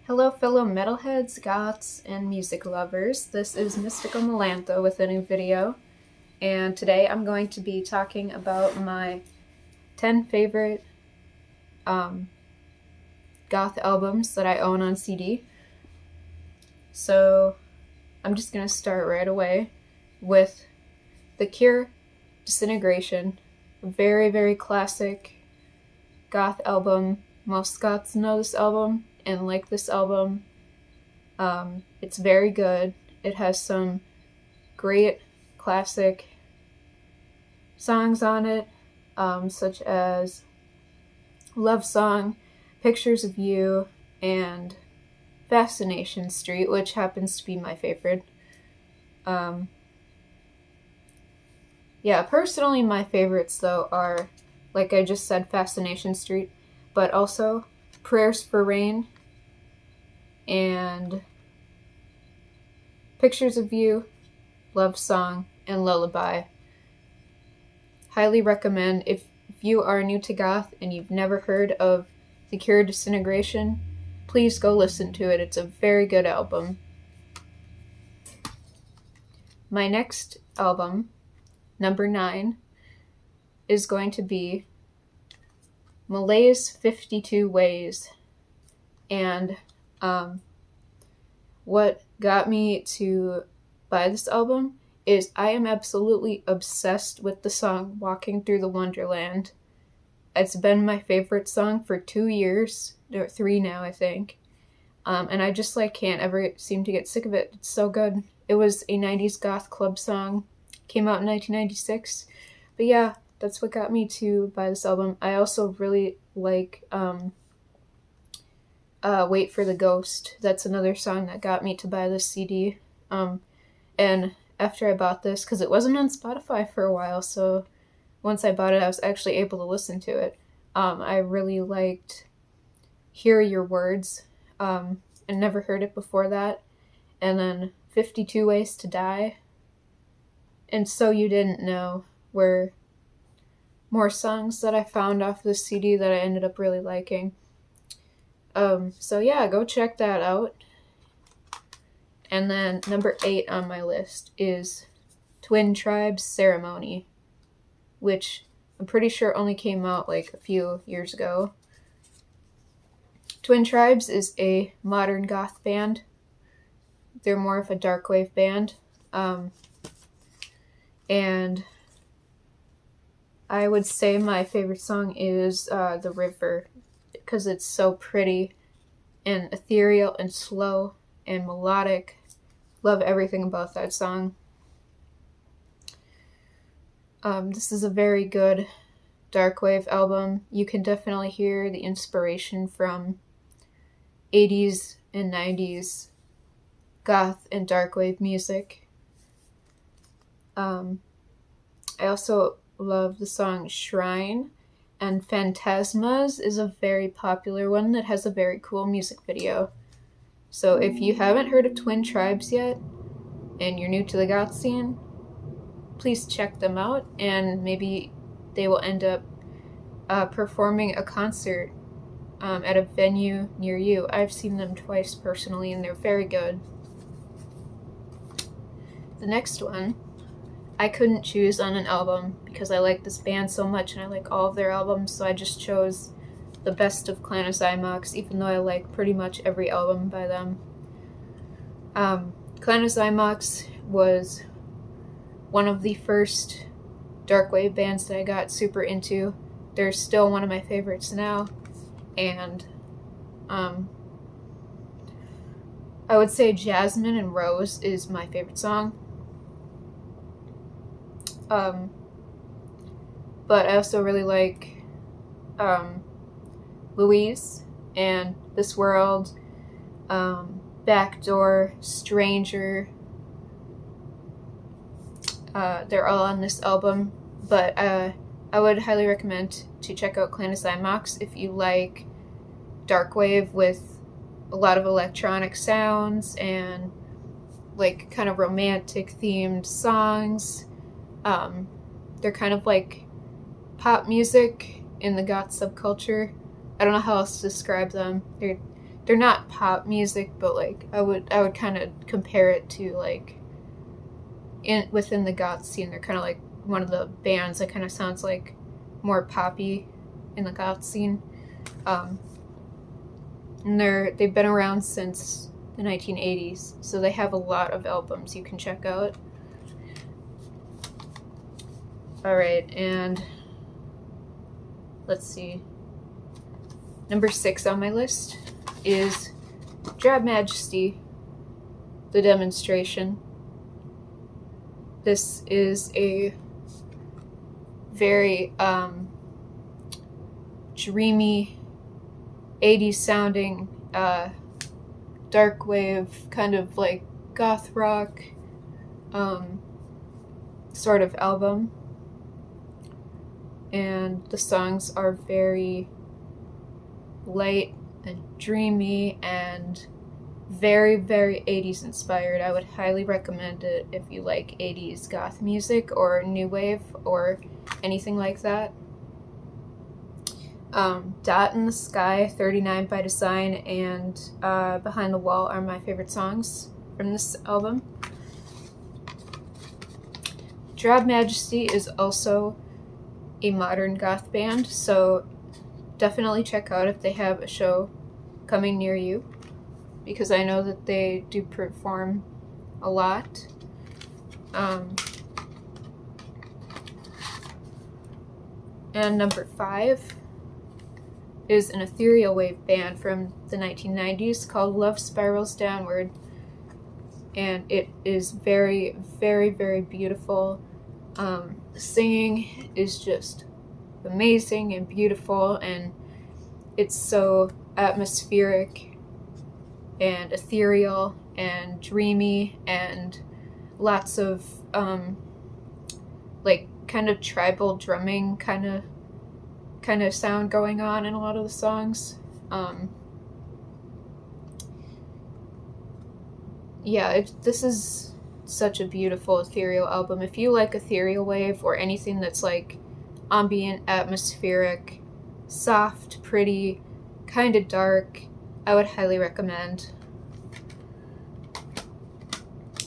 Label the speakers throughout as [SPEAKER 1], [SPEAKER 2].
[SPEAKER 1] Hello fellow metalheads, goths, and music lovers. This is Mystical Melantho with a new video, and today I'm going to be talking about my 10 favorite goth albums that I own on CD. So I'm just going to start right away with The Cure, Disintegration, a very, very classic goth album. Most goths know this album and like this album. It's very good. It has some great classic songs on it, such as Love Song, Pictures of You, and Fascination Street, which happens to be my favorite. Personally my favorites though are, like I just said, Fascination Street, but also Prayers for Rain and Pictures of You, Love Song, and Lullaby. Highly recommend. If you are new to goth and you've never heard of The Cure Disintegration, please go listen to it. It's a very good album. My next album, number 9, is going to be Malaise 52 Ways. And what got me to buy this album is I am absolutely obsessed with the song Walking Through the Wonderland. It's been my favorite song for 2 years, or 3 now, I think. And I just can't ever seem to get sick of it. It's so good. It was a 90s goth club song. Came out in 1996. But yeah, that's what got me to buy this album. I also really like Wait for the Ghost. That's another song that got me to buy this CD. And after I bought this, because it wasn't on Spotify for a while, so once I bought it, I was actually able to listen to it. I really liked Hear Your Words, and never heard it before that. And then 52 Ways to Die, and So You Didn't Know were more songs that I found off this CD that I ended up really liking. So yeah, go check that out. And then number 8 on my list is Twin Tribes Ceremony, which I'm pretty sure only came out a few years ago. Twin Tribes is a modern goth band. They're more of a dark wave band. And I would say my favorite song is The River, because it's so pretty and ethereal and slow and melodic. Love everything about that song. This is a very good dark wave album. You can definitely hear the inspiration from 80s and 90s goth and dark wave music. I also love the song Shrine, and Phantasmas is a very popular one that has a very cool music video. So if you haven't heard of Twin Tribes yet, and you're new to the goth scene, please check them out, and maybe they will end up performing a concert at a venue near you. I've seen them twice personally, and they're very good. The next one, I couldn't choose on an album because I like this band so much and I like all of their albums, so I just chose the best of Clano Xymox, even though I like pretty much every album by them. Clano Xymox was one of the first darkwave bands that I got super into. They're still one of my favorites now, and I would say Jasmine and Rose is my favorite song. But I also really like Louise and This World, Backdoor, Stranger. They're all on this album, but I would highly recommend to check out Clano Xymox if you like darkwave with a lot of electronic sounds and kind of romantic themed songs. They're kind of like pop music in the goth subculture. I don't know how else to describe them. They're they're not pop music, but like I would kind of compare it to like within the goth scene. They're kind of like one of the bands that kind of sounds like more poppy in the goth scene. And they've been around since the 1980s, so they have a lot of albums you can check out. Alright, and let's see. Number 6 on my list is Dra Majesty, The Demonstration. This is a very dreamy, 80s sounding, dark wave, kind of like goth rock sort of album. And the songs are very light and dreamy and very, very 80s inspired. I would highly recommend it if you like 80s goth music or new wave or anything like that. Dot in the Sky, 39 by Design, and Behind the Wall are my favorite songs from this album. Drab Majesty is also a modern goth band, so definitely check out if they have a show coming near you, because I know that they do perform a lot. And number 5 is an ethereal wave band from the 1990s called Love Spirals Downward, and it is very, very, very beautiful. The singing is just amazing and beautiful, and it's so atmospheric and ethereal and dreamy, and lots of like kind of tribal drumming kind of sound going on in a lot of the songs. This is such a beautiful ethereal album. If you like ethereal wave or anything that's like ambient, atmospheric, soft, pretty, kind of dark, I would highly recommend.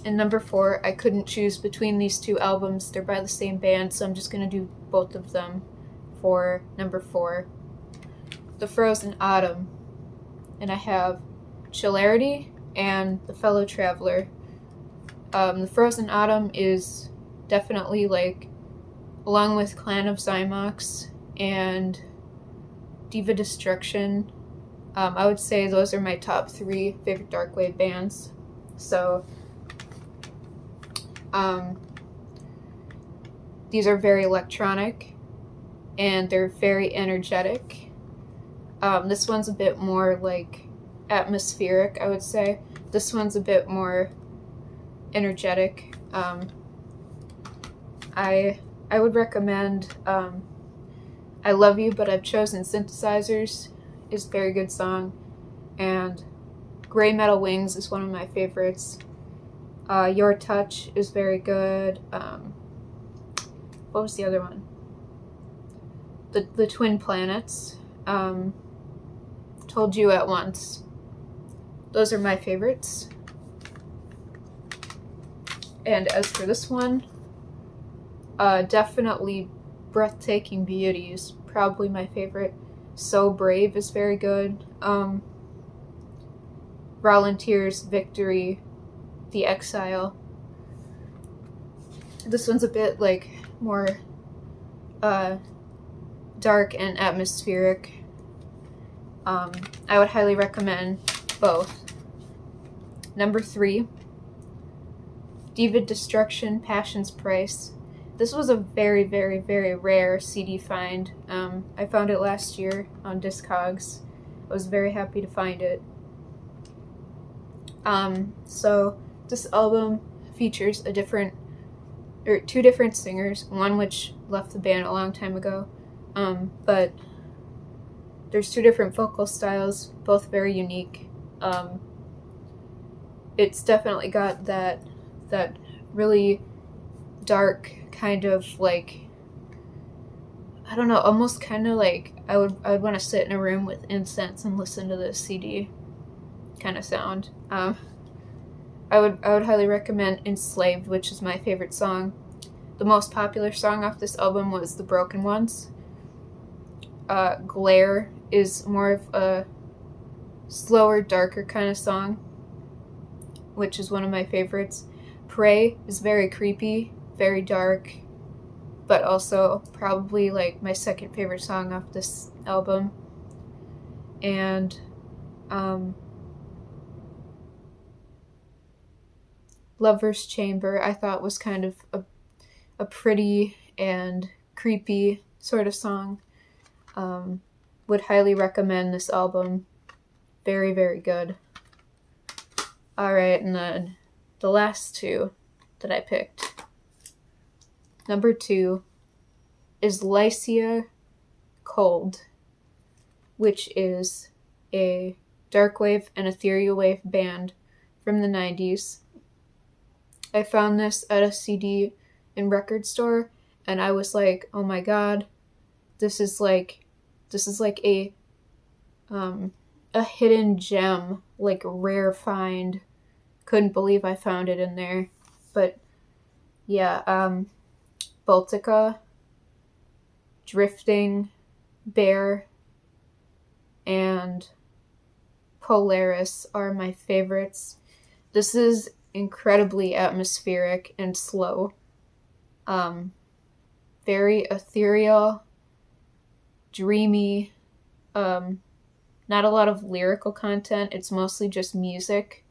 [SPEAKER 1] And number 4, I couldn't choose between these two albums. They're by the same band, so I'm just going to do both of them for number 4. The Frozen Autumn. And I have Chilarity and The Fellow Traveler. The Frozen Autumn is definitely like, along with Clan of Xymox and Diva Destruction, I would say those are my top 3 favorite darkwave bands. So these are very electronic and they're very energetic. This one's a bit more like atmospheric, I would say. This one's a bit more energetic. I would recommend I Love You, But I've Chosen Synthesizers is a very good song, and Grey Metal Wings is one of my favorites. Your Touch is very good. What was the other one? The Twin Planets. Told You at Once. Those are my favorites. And as for this one, definitely Breathtaking Beauty is probably my favorite. So Brave is very good. Volunteers, Victory, The Exile. This one's a bit like more dark and atmospheric. I would highly recommend both. Number 3, Diva Destruction, Passion's Price. This was a very, very, very rare CD find. I found it last year on Discogs. I was very happy to find it. So this album features two different singers, one which left the band a long time ago, but there's 2 different vocal styles, both very unique. It's definitely got that really dark kind of like, I don't know, almost kind of like I would want to sit in a room with incense and listen to this CD. kind of sound. I would highly recommend Enslaved, which is my favorite song. The most popular song off this album was The Broken Ones. Glare is more of a slower, darker kind of song, which is one of my favorites. Pray is very creepy, very dark, but also probably like my second favorite song off this album. And Lover's Chamber I thought was kind of a pretty and creepy sort of song. Would highly recommend this album. Very, very good. Alright, and then the last two that I picked. Number 2 is Lysia Cold, which is a darkwave and ethereal wave band from the 90s. I found this at a CD and record store, and I was like, oh my god, this is like a hidden gem, like rare find. Couldn't believe I found it in there. But yeah, Baltica, Drifting, Bear, and Polaris are my favorites. This is incredibly atmospheric and slow. Very ethereal, dreamy, not a lot of lyrical content. It's mostly just music.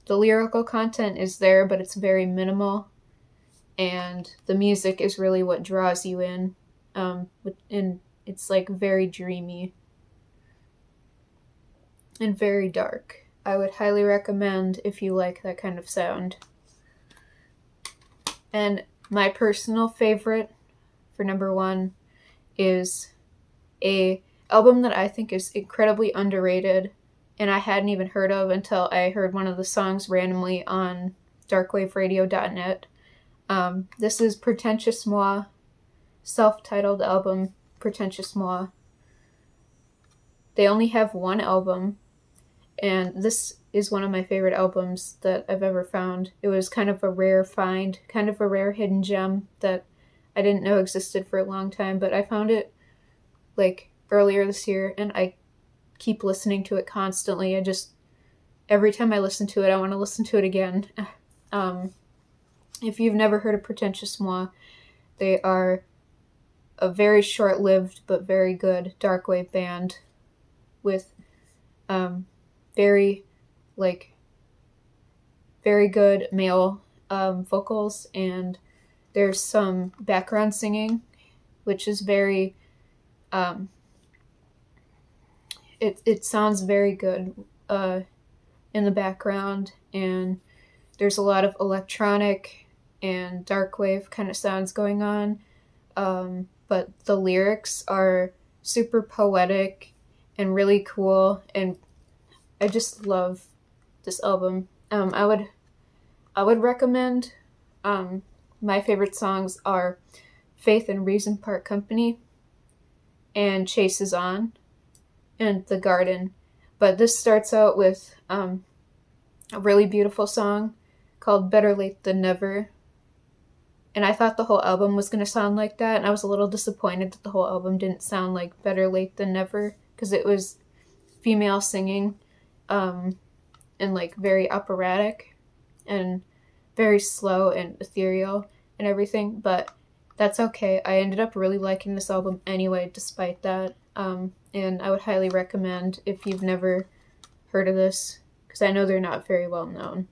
[SPEAKER 1] The lyrical content is there, but it's very minimal, and the music is really what draws you in. And it's like very dreamy and very dark. I would highly recommend if you like that kind of sound. And my personal favorite for number 1 is a album that I think is incredibly underrated and I hadn't even heard of until I heard one of the songs randomly on darkwaveradio.net. This is Pretentious Moi, self-titled album, Pretentious Moi. They only have one album, and this is one of my favorite albums that I've ever found. It was kind of a rare find, kind of a rare hidden gem that I didn't know existed for a long time, but I found it like earlier this year, and I keep listening to it constantly. Every time I listen to it, I want to listen to it again. If you've never heard of Pretentious Moi, they are a very short-lived but very good darkwave band with very good male vocals, and there's some background singing, which is very it sounds very good in the background, and there's a lot of electronic and darkwave kind of sounds going on, but the lyrics are super poetic and really cool, and I just love this album. I would recommend, my favorite songs are Faith and Reason Part Company and Chases On and The Garden. But this starts out with a really beautiful song called Better Late Than Never. And I thought the whole album was going to sound like that, and I was a little disappointed that the whole album didn't sound like Better Late Than Never, because it was female singing, and like very operatic and very slow and ethereal and everything, but that's okay. I ended up really liking this album anyway, despite that, and I would highly recommend if you've never heard of this, because I know they're not very well known.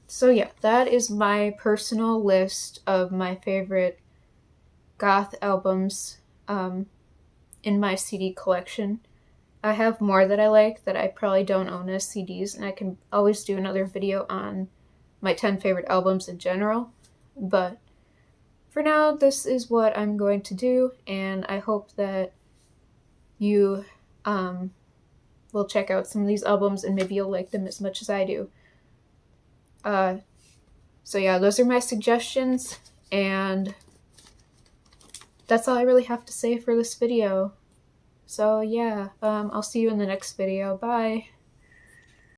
[SPEAKER 1] So yeah, that is my personal list of my favorite goth albums in my CD collection. I have more that I like that I probably don't own as CDs, and I can always do another video on my 10 favorite albums in general. But for now, this is what I'm going to do, and I hope that you will check out some of these albums and maybe you'll like them as much as I do. So yeah, those are my suggestions, and that's all I really have to say for this video. So yeah, I'll see you in the next video. Bye!